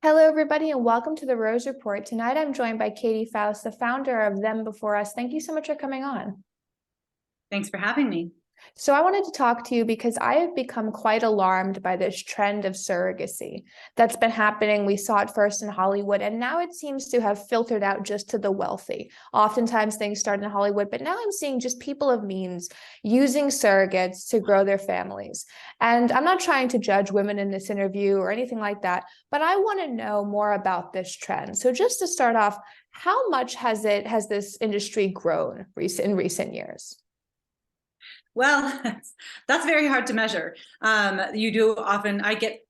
Hello, everybody, and welcome to the Rose Report. Tonight, I'm joined by Katy Faust, the founder of Them Before Us. Thank you so much for coming on. Thanks for having me. So I wanted to talk to you because I have become quite alarmed by this trend of surrogacy that's been happening. We saw it first in Hollywood, and now it seems to have filtered out just to the wealthy. Oftentimes things start in Hollywood, but now I'm seeing just people of means using surrogates to grow their families. And I'm not trying to judge women in this interview or anything like that, but I want to know more about this trend. So just to start off, how much has this industry grown in recent years? Well, that's very hard to measure. You do often, I get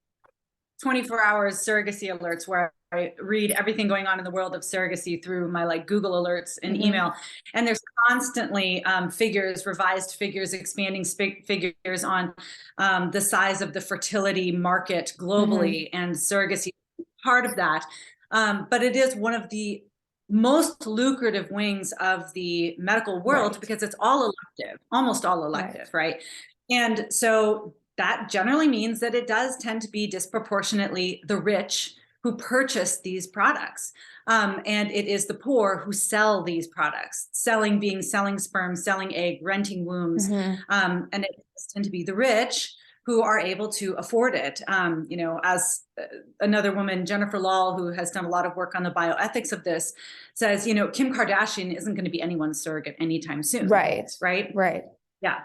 24 hours surrogacy alerts where I read everything going on in the world of surrogacy through my Google alerts and email. And there's constantly figures, revised figures, expanding figures on the size of the fertility market globally, and surrogacy is part of that. But it is one of the most lucrative wings of the medical world, right, because it's all elective, almost all elective, right? And so that generally means that it does tend to be disproportionately the rich who purchase these products. And it is the poor who sell these products, selling sperm, selling egg, renting wombs. And it tends to be the rich who are able to afford it. As another woman, Jennifer Lal, who has done a lot of work on the bioethics of this, says, Kim Kardashian isn't going to be anyone's surrogate anytime soon. Right. Yeah.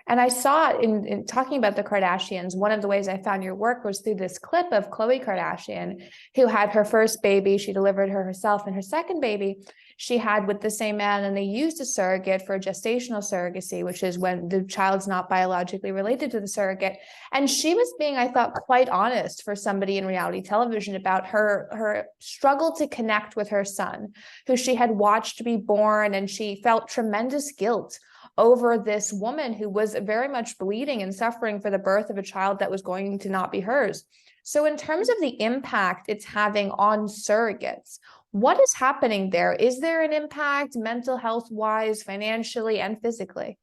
And I saw in talking about the Kardashians, one of the ways I found your work was through this clip of Khloe Kardashian, who had her first baby. She delivered her herself, and her second baby she had with the same man, and they used a surrogate for gestational surrogacy, which is when the child's not biologically related to the surrogate. And she was being, I thought, quite honest for somebody in reality television about her struggle to connect with her son, who she had watched be born, and she felt tremendous guilt over this woman who was very much bleeding and suffering for the birth of a child that was going to not be hers. So in terms of the impact it's having on surrogates, what is happening there? Is there an impact mental health wise, financially, and physically?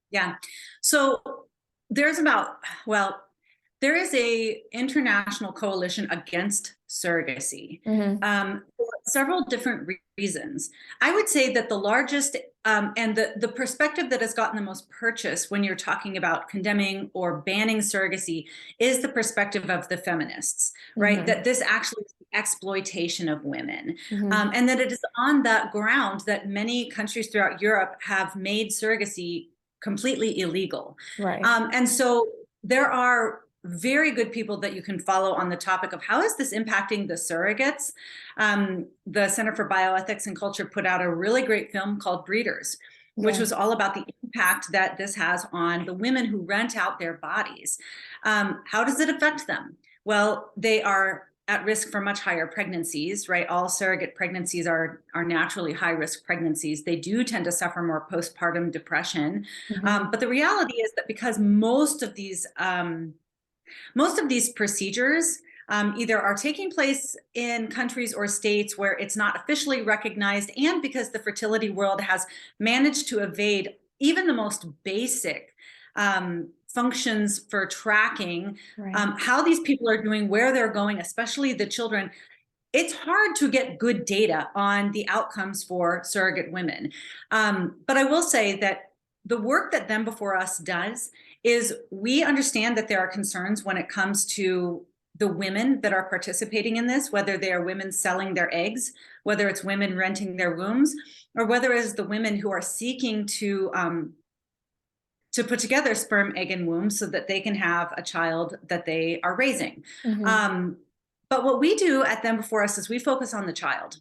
Yeah. So there's there is a international coalition against surrogacy for several different reasons. I would say that the largest and the perspective that has gotten the most purchase when you're talking about condemning or banning surrogacy is the perspective of the feminists, right? That this actually is the exploitation of women, and that it is on that ground that many countries throughout Europe have made surrogacy completely illegal. Right. And so there are very good people that you can follow on the topic of how is this impacting the surrogates. The Center for Bioethics and Culture put out a really great film called Breeders, which was all about the impact that this has on the women who rent out their bodies. How does it affect them? Well, they are at risk for much higher pregnancies, right? All surrogate pregnancies are naturally high-risk pregnancies. They do tend to suffer more postpartum depression. But the reality is that because most of these procedures either are taking place in countries or states where it's not officially recognized, and because the fertility world has managed to evade even the most basic functions for tracking how these people are doing, where they're going, especially the children, it's hard to get good data on the outcomes for surrogate women. But I will say that the work that Them Before Us does is we understand that there are concerns when it comes to the women that are participating in this, whether they are women selling their eggs, whether it's women renting their wombs, or whether it's the women who are seeking to put together sperm, egg, and womb so that they can have a child that they are raising. But what we do at Them Before Us is we focus on the child.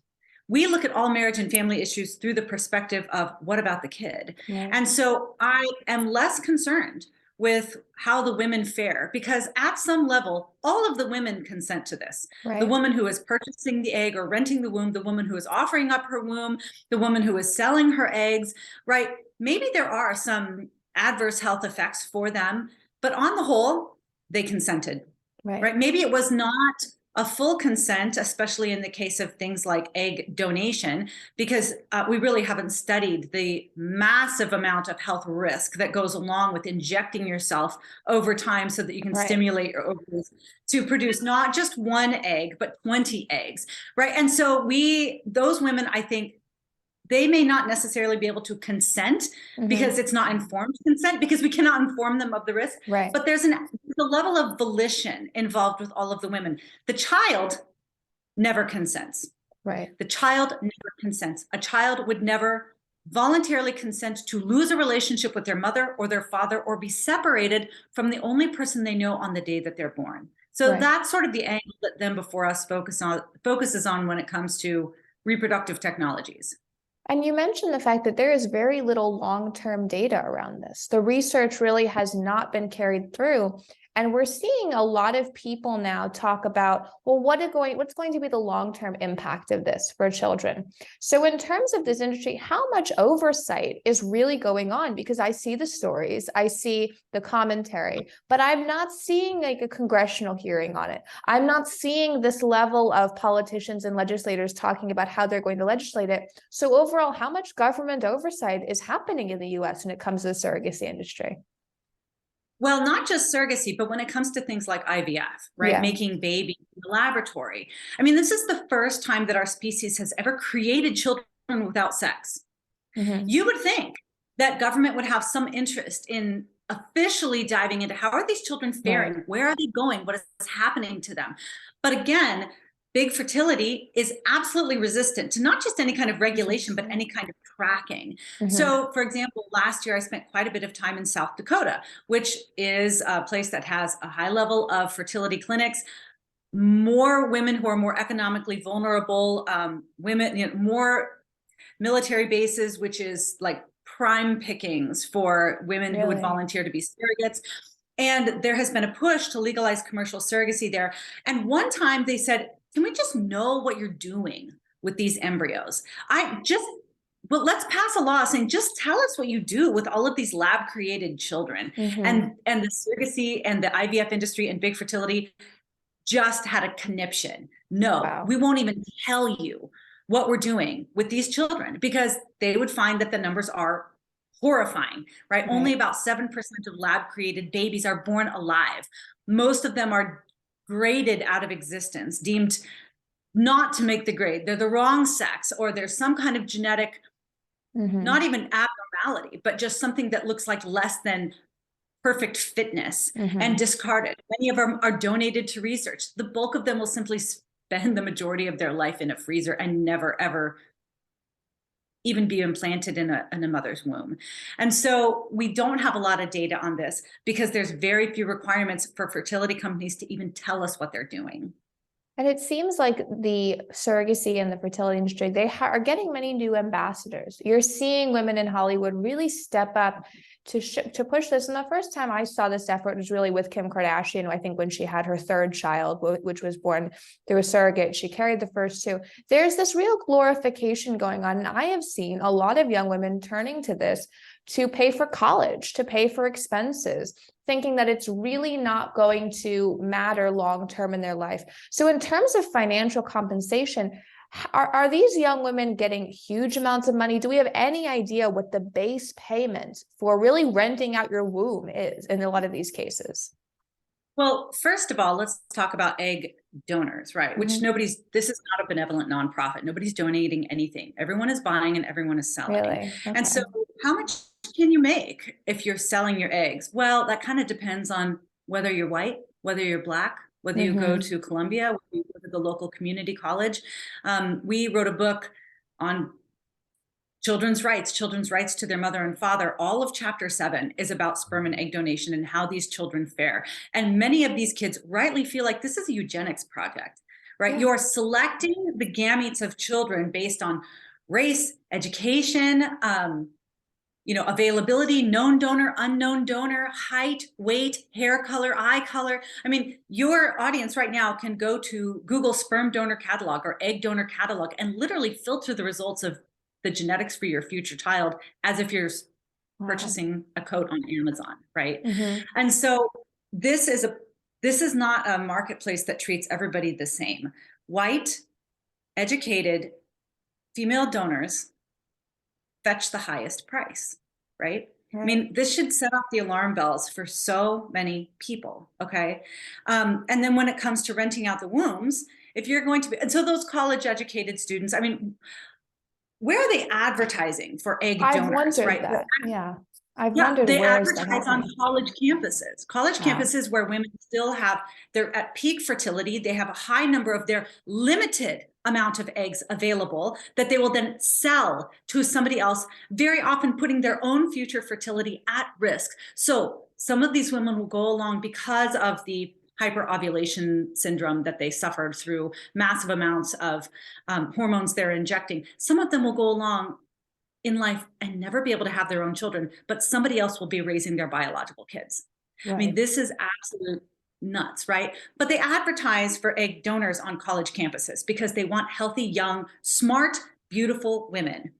We look at all marriage and family issues through the perspective of what about the kid? And so I am less concerned with how the women fare, because at some level, all of the women consent to this. The woman who is purchasing the egg or renting the womb, the woman who is offering up her womb, the woman who is selling her eggs, right? Maybe there are some adverse health effects for them, but on the whole, they consented, right? Maybe it was not a full consent, especially in the case of things like egg donation, because we really haven't studied the massive amount of health risk that goes along with injecting yourself over time so that you can stimulate your ovaries to produce not just one egg, but 20 eggs, right? And so those women, I think, they may not necessarily be able to consent because it's not informed consent, because we cannot inform them of the risk. Right. But there's a level of volition involved with all of the women. The child never consents. Right. The child never consents. A child would never voluntarily consent to lose a relationship with their mother or their father or be separated from the only person they know on the day that they're born. So that's sort of the angle that Them Before Us focuses on when it comes to reproductive technologies. And you mentioned the fact that there is very little long-term data around this. The research really has not been carried through. And we're seeing a lot of people now talk about, well, what's going to be the long-term impact of this for children? So in terms of this industry, how much oversight is really going on? Because I see the stories, I see the commentary, but I'm not seeing like a congressional hearing on it. I'm not seeing this level of politicians and legislators talking about how they're going to legislate it. So overall, how much government oversight is happening in the US when it comes to the surrogacy industry? Well, not just surrogacy, but when it comes to things like IVF, right? Making babies in the laboratory. I mean, this is the first time that our species has ever created children without sex. You would think that government would have some interest in officially diving into how are these children faring? Where are they going? What is happening to them? But again, big fertility is absolutely resistant to not just any kind of regulation, but any kind of tracking. So, for example, last year I spent quite a bit of time in South Dakota, which is a place that has a high level of fertility clinics, more women who are more economically vulnerable, women, more military bases, which is like prime pickings for women who would volunteer to be surrogates. And there has been a push to legalize commercial surrogacy there. And one time they said, can we just know what you're doing with these embryos? Well, let's pass a law saying, just tell us what you do with all of these lab created children. And the surrogacy and the IVF industry and big fertility just had a conniption. No, we won't even tell you what we're doing with these children, because they would find that the numbers are horrifying, right? Only about 7% of lab created babies are born alive. Most of them are graded out of existence, deemed not to make the grade. They're the wrong sex, or there's some kind of genetic, not even abnormality, but just something that looks like less than perfect fitness and discarded. Many of them are donated to research. The bulk of them will simply spend the majority of their life in a freezer and never, ever even be implanted in a mother's womb. And so we don't have a lot of data on this because there's very few requirements for fertility companies to even tell us what they're doing. And it seems like the surrogacy and the fertility industry, they are getting many new ambassadors. You're seeing women in Hollywood really step up to push this. And the first time I saw this effort was really with Kim Kardashian, I think when she had her third child, which was born through a surrogate. She carried the first two. There's this real glorification going on. And I have seen a lot of young women turning to this to pay for college, to pay for expenses, thinking that it's really not going to matter long-term in their life. So in terms of financial compensation, are these young women getting huge amounts of money? Do we have any idea what the base payment for really renting out your womb is in a lot of these cases? Well, first of all, let's talk about egg donors, right? Which this is not a benevolent nonprofit. Nobody's donating anything. Everyone is buying and everyone is selling. Really? Okay. And so how much can you make if you're selling your eggs? Well, that kind of depends on whether you're white, whether you're Black, whether you go to Columbia, whether you go to the local community college. We wrote a book on children's rights to their mother and father. All of chapter 7 is about sperm and egg donation and how these children fare. And many of these kids rightly feel like this is a eugenics project, right? You're selecting the gametes of children based on race, education, availability, known donor, unknown donor, height, weight, hair color, eye color. I mean, your audience right now can go to Google sperm donor catalog or egg donor catalog and literally filter the results of the genetics for your future child as if you're purchasing a coat on Amazon, right? And so this this is not a marketplace that treats everybody the same. White, educated, female donors fetch the highest price, right? I mean, this should set off the alarm bells for so many people, okay? And then when it comes to renting out the wombs, if you're going to be, and so those college educated students, I mean, where are they advertising for egg donors, right? That. Yeah. I've wondered they where is that advertise on college campuses where women still have, they're at peak fertility. They have a high number of their limited amount of eggs available that they will then sell to somebody else, very often putting their own future fertility at risk. So some of these women will go along because of the hyperovulation syndrome that they suffered through massive amounts of hormones they're injecting. Some of them will go along in life and never be able to have their own children, but somebody else will be raising their biological kids. Right. I mean, this is absolute nuts, right? But they advertise for egg donors on college campuses because they want healthy, young, smart, beautiful women.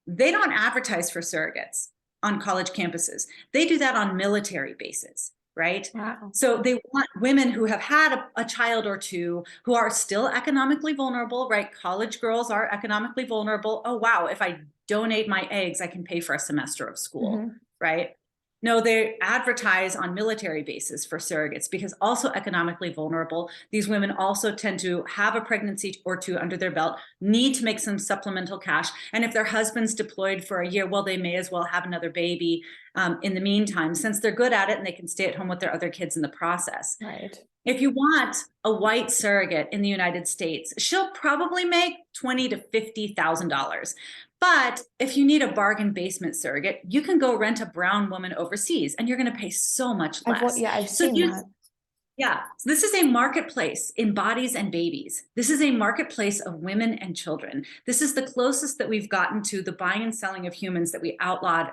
They don't advertise for surrogates on college campuses. They do that on military bases, right? Wow. So they want women who have had a child or two, who are still economically vulnerable, right? College girls are economically vulnerable. Oh, wow, if I donate my eggs, I can pay for a semester of school, right? No, they advertise on military bases for surrogates because also economically vulnerable. These women also tend to have a pregnancy or two under their belt, need to make some supplemental cash. And if their husband's deployed for a year, well, they may as well have another baby in the meantime, since they're good at it and they can stay at home with their other kids in the process. Right. If you want a white surrogate in the United States, she'll probably make $20,000 to $50,000. But if you need a bargain basement surrogate, you can go rent a brown woman overseas and you're going to pay so much less. I've seen that. Yeah, so this is a marketplace in bodies and babies. This is a marketplace of women and children. This is the closest that we've gotten to the buying and selling of humans that we outlawed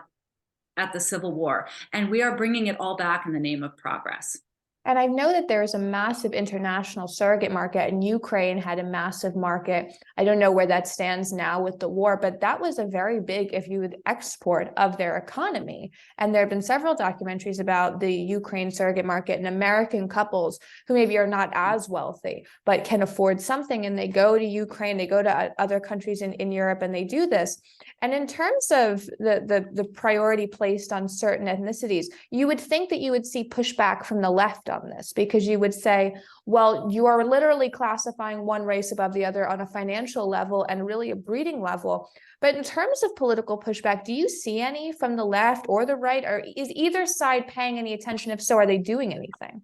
at the Civil War. And we are bringing it all back in the name of progress. And I know that there is a massive international surrogate market, and Ukraine had a massive market. I don't know where that stands now with the war, but that was a very big, if you would export of their economy. And there have been several documentaries about the Ukraine surrogate market and American couples who maybe are not as wealthy, but can afford something. And they go to Ukraine, they go to other countries in Europe, and they do this. And in terms of the priority placed on certain ethnicities, you would think that you would see pushback from the left on this, because you would say, well, you are literally classifying one race above the other on a financial level and really a breeding level. But in terms of political pushback, do you see any from the left or the right, or is either side paying any attention? If so, are they doing anything?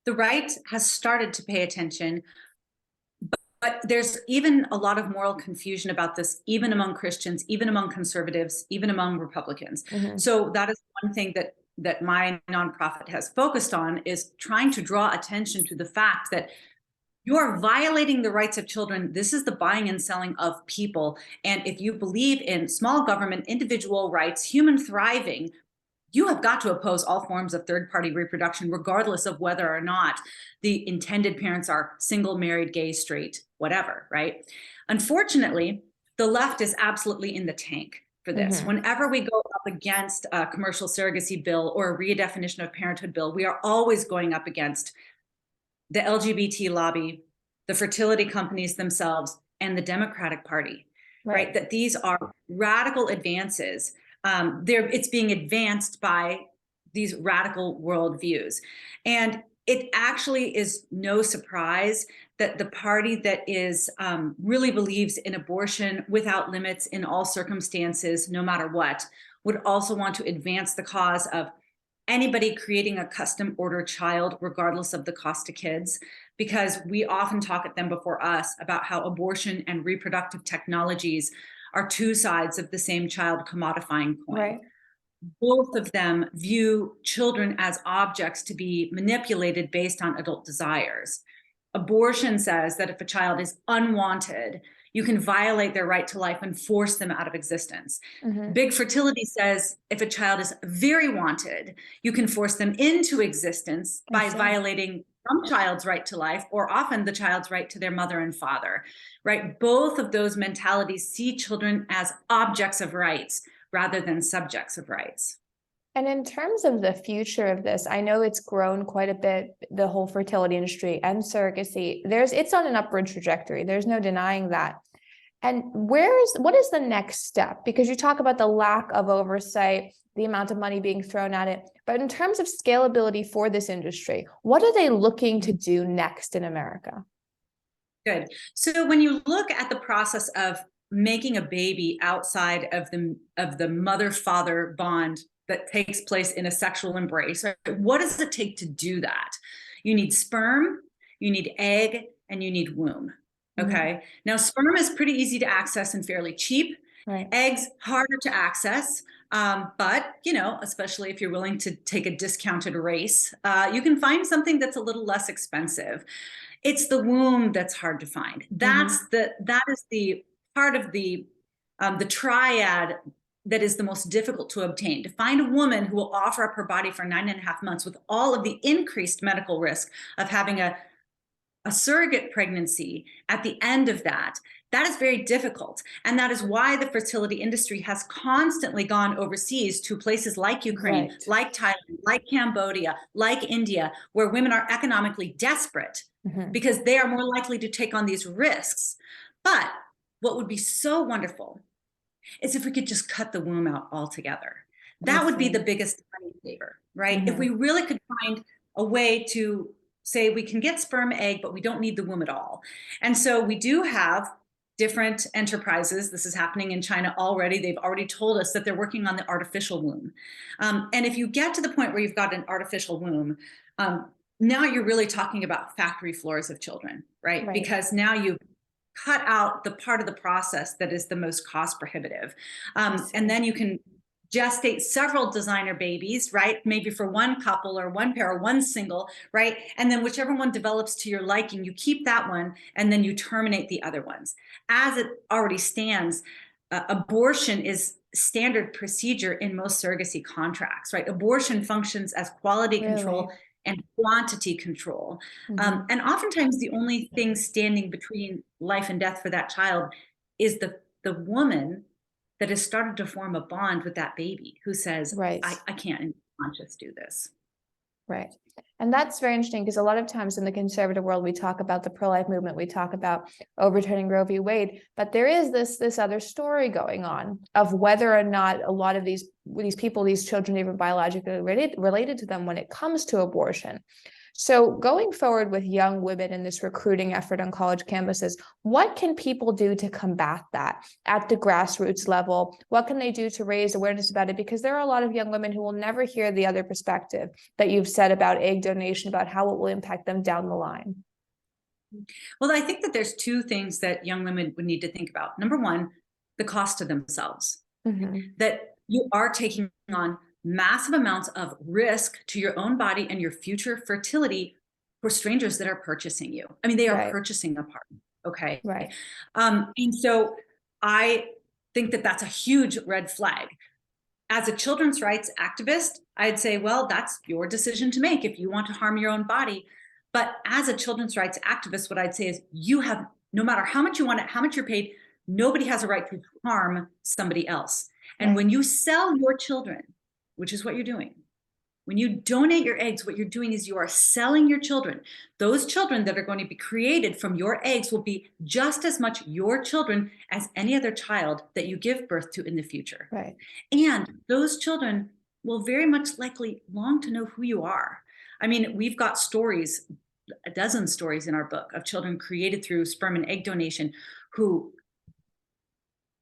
The right has started to pay attention, but there's even a lot of moral confusion about this, even among Christians, even among conservatives, even among Republicans. So that is one thing that my nonprofit has focused on, is trying to draw attention to the fact that you are violating the rights of children. This is the buying and selling of people. And if you believe in small government, individual rights, human thriving, you have got to oppose all forms of third-party reproduction, regardless of whether or not the intended parents are single, married, gay, straight, whatever, right? Unfortunately, the left is absolutely in the tank for this. Whenever we go up against a commercial surrogacy bill or a redefinition of parenthood bill, we are always going up against the LGBT lobby, the fertility companies themselves, and the Democratic Party, right? That these are radical advances. It's being advanced by these radical worldviews. And it actually is no surprise that the party that is really believes in abortion without limits in all circumstances, no matter what, would also want to advance the cause of anybody creating a custom order child, regardless of the cost to kids, because we often talk at them before us about how abortion and reproductive technologies are two sides of the same child commodifying coin. Right. Both of them view children as objects to be manipulated based on adult desires. Abortion says that if a child is unwanted, you can violate their right to life and force them out of existence. Big fertility says if a child is very wanted, you can force them into existence by violating some child's right to life, or often the child's right to their mother and father, right? Both of those mentalities see children as objects of rights rather than subjects of rights. And in terms of the future of this, I know it's grown quite a bit, the whole fertility industry and surrogacy. It's on an upward trajectory. There's no denying that. And what is the next step? Because you talk about the lack of oversight, the amount of money being thrown at it. But in terms of scalability for this industry, what are they looking to do next in America? Good. So when you look at the process of making a baby outside of the mother-father bond that takes place in a sexual embrace, right? What does it take to do that? You need sperm, you need egg, and you need womb. Okay. Now, sperm is pretty easy to access and fairly cheap. Right. Eggs harder to access, but especially if you're willing to take a discounted race, you can find something that's a little less expensive. It's the womb that's hard to find. That is the part of the triad that is the most difficult to obtain. To find a woman who will offer up her body for 9.5 months with all of the increased medical risk of having a surrogate pregnancy at the end of that is very difficult. And that is why the fertility industry has constantly gone overseas to places like Ukraine, Right. like Thailand, like Cambodia, like India, where women are economically desperate because they are more likely to take on these risks. But what would be so wonderful is if we could just cut the womb out altogether. That would be the biggest money saver, right? If we really could find a way to say we can get sperm, egg, but we don't need the womb at all. And so we do have different enterprises. This is happening in China already. They've already told us that they're working on the artificial womb. And if you get to the point where you've got an artificial womb, now you're really talking about factory floors of children, right? Because now you've cut out the part of the process that is the most cost prohibitive. And then you can gestate several designer babies, right? Maybe for one couple or one pair or one single, right? And then whichever one develops to your liking, you keep that one and then you terminate the other ones. As it already stands, abortion is standard procedure in most surrogacy contracts, right? Abortion functions as quality control and quantity control. And oftentimes the only thing standing between life and death for that child is the woman that has started to form a bond with that baby who says, I can't in conscious do this. Right. And that's very interesting because a lot of times in the conservative world, we talk about the pro-life movement, we talk about overturning Roe v. Wade, but there is this other story going on of whether or not a lot of these people, these children, even biologically related to them when it comes to abortion. So going forward with young women in this recruiting effort on college campuses, what can people do to combat that at the grassroots level? What can they do to raise awareness about it? Because there are a lot of young women who will never hear the other perspective that you've said about egg donation, about how it will impact them down the line. Well, I think that there's two things that young women would need to think about. Number one, the cost to themselves, that you are taking on massive amounts of risk to your own body and your future fertility for strangers that are purchasing you. I mean, they are purchasing a partner. Okay. And so I think that that's a huge red flag. As a children's rights activist, I'd say, well, that's your decision to make if you want to harm your own body. But as a children's rights activist, what I'd say is you have, no matter how much you want it, how much you're paid, nobody has a right to harm somebody else. And when you sell your children, which is what you're doing, when you donate your eggs, what you're doing is you are selling your children. Those children that are going to be created from your eggs will be just as much your children as any other child that you give birth to in the future. And those children will very much likely long to know who you are. I mean, we've got stories, a dozen stories in our book of children created through sperm and egg donation who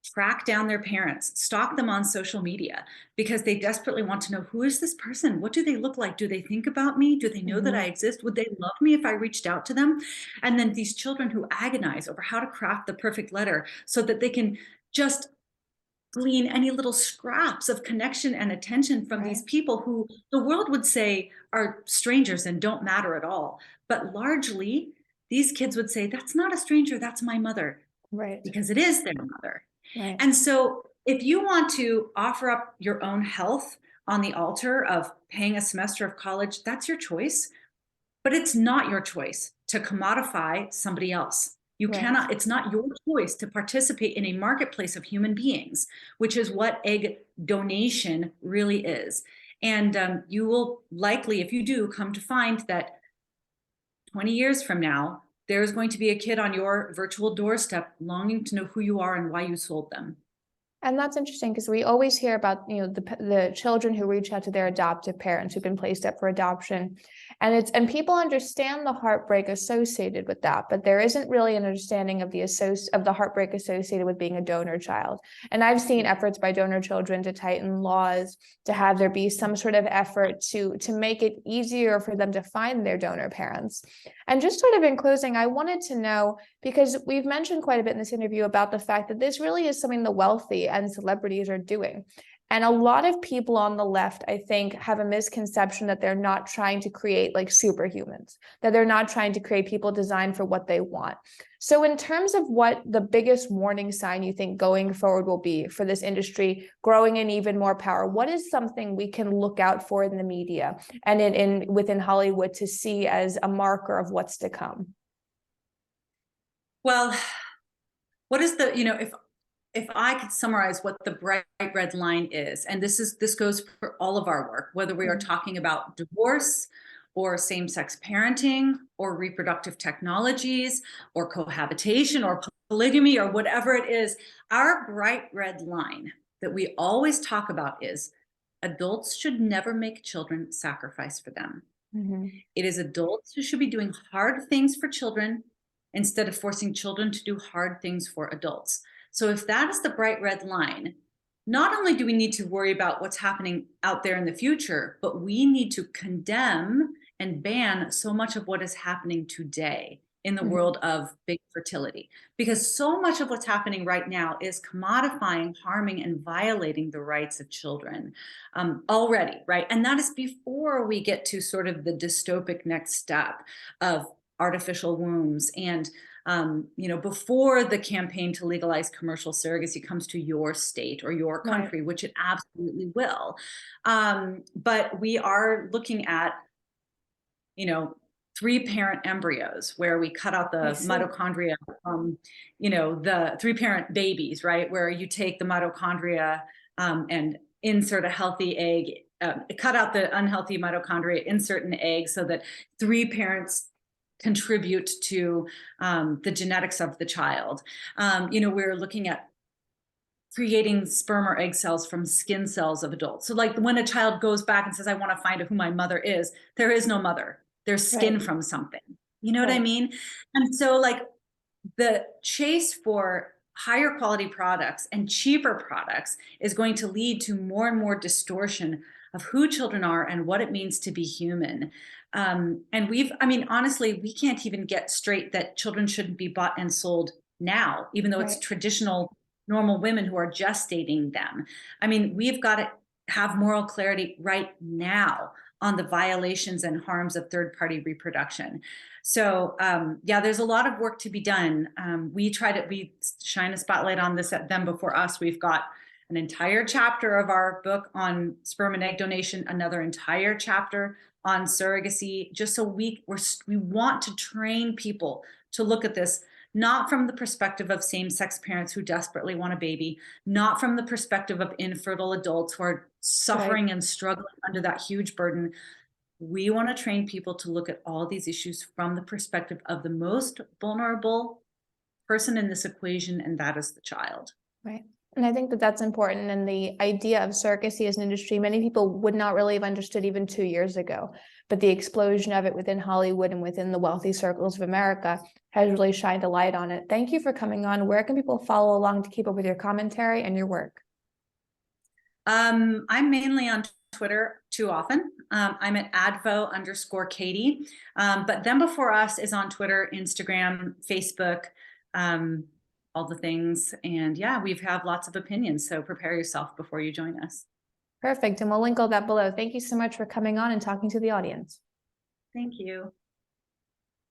track down their parents, stalk them on social media because they desperately want to know, who is this person? What do they look like? Do they think about me? Do they know that I exist? Would they love me if I reached out to them? And then these children who agonize over how to craft the perfect letter so that they can just glean any little scraps of connection and attention from these people who the world would say are strangers and don't matter at all. But largely, these kids would say, that's not a stranger, that's my mother. Because it is their mother. And so if you want to offer up your own health on the altar of paying a semester of college, that's your choice. But it's not your choice to commodify somebody else. You cannot, it's not your choice to participate in a marketplace of human beings, which is what egg donation really is. And you will likely, if you do, come to find that 20 years from now, there's going to be a kid on your virtual doorstep longing to know who you are and why you sold them. And that's interesting because we always hear about, the children who reach out to their adoptive parents who've been placed up for adoption. And people understand the heartbreak associated with that, but there isn't really an understanding of the heartbreak associated with being a donor child. And I've seen efforts by donor children to tighten laws, to have there be some sort of effort to make it easier for them to find their donor parents. And just sort of in closing, I wanted to know, because we've mentioned quite a bit in this interview about the fact that this really is something the wealthy and celebrities are doing. And a lot of people on the left, I think, have a misconception that they're not trying to create like superhumans, that they're not trying to create people designed for what they want. So in terms of what the biggest warning sign you think going forward will be for this industry growing in even more power, what is something we can look out for in the media and within Hollywood to see as a marker of what's to come? Well, what is the, if I could summarize what the bright red line is, and this goes for all of our work, whether we are talking about divorce or same-sex parenting or reproductive technologies or cohabitation or polygamy or whatever it is, our bright red line that we always talk about is adults should never make children sacrifice for them. It is adults who should be doing hard things for children instead of forcing children to do hard things for adults. So if that is the bright red line, not only do we need to worry about what's happening out there in the future, but we need to condemn and ban so much of what is happening today in the world of big fertility, because so much of what's happening right now is commodifying, harming, and violating the rights of children already, right? And that is before we get to sort of the dystopic next step of artificial wombs and before the campaign to legalize commercial surrogacy comes to your state or your country, which it absolutely will. But we are looking at, 3-parent embryos where we cut out the mitochondria from, the 3-parent babies, right? Where you take the mitochondria and insert a healthy egg, cut out the unhealthy mitochondria, insert an egg so that 3 parents contribute to the genetics of the child. We're looking at creating sperm or egg cells from skin cells of adults. So like when a child goes back and says, I want to find out who my mother is, there is no mother. There's skin from something. You know what I mean? And so like the chase for higher quality products and cheaper products is going to lead to more and more distortion of who children are and what it means to be human. And honestly, we can't even get straight that children shouldn't be bought and sold now, even though it's traditional, normal women who are gestating them. We've got to have moral clarity right now on the violations and harms of third-party reproduction. So there's a lot of work to be done. We shine a spotlight on this at Them Before Us. We've got an entire chapter of our book on sperm and egg donation, another entire chapter on surrogacy, just so we want to train people to look at this, not from the perspective of same-sex parents who desperately want a baby, not from the perspective of infertile adults who are suffering and struggling under that huge burden. We want to train people to look at all these issues from the perspective of the most vulnerable person in this equation, and that is the child. Right. And I think that that's important. And the idea of surrogacy as an industry, many people would not really have understood even 2 years ago. But the explosion of it within Hollywood and within the wealthy circles of America has really shined a light on it. Thank you for coming on. Where can people follow along to keep up with your commentary and your work? I'm mainly on Twitter too often. I'm at advo_Katy. But Them Before Us is on Twitter, Instagram, Facebook, all the things. And we have lots of opinions. So prepare yourself before you join us. Perfect. And we'll link all that below. Thank you so much for coming on and talking to the audience. Thank you.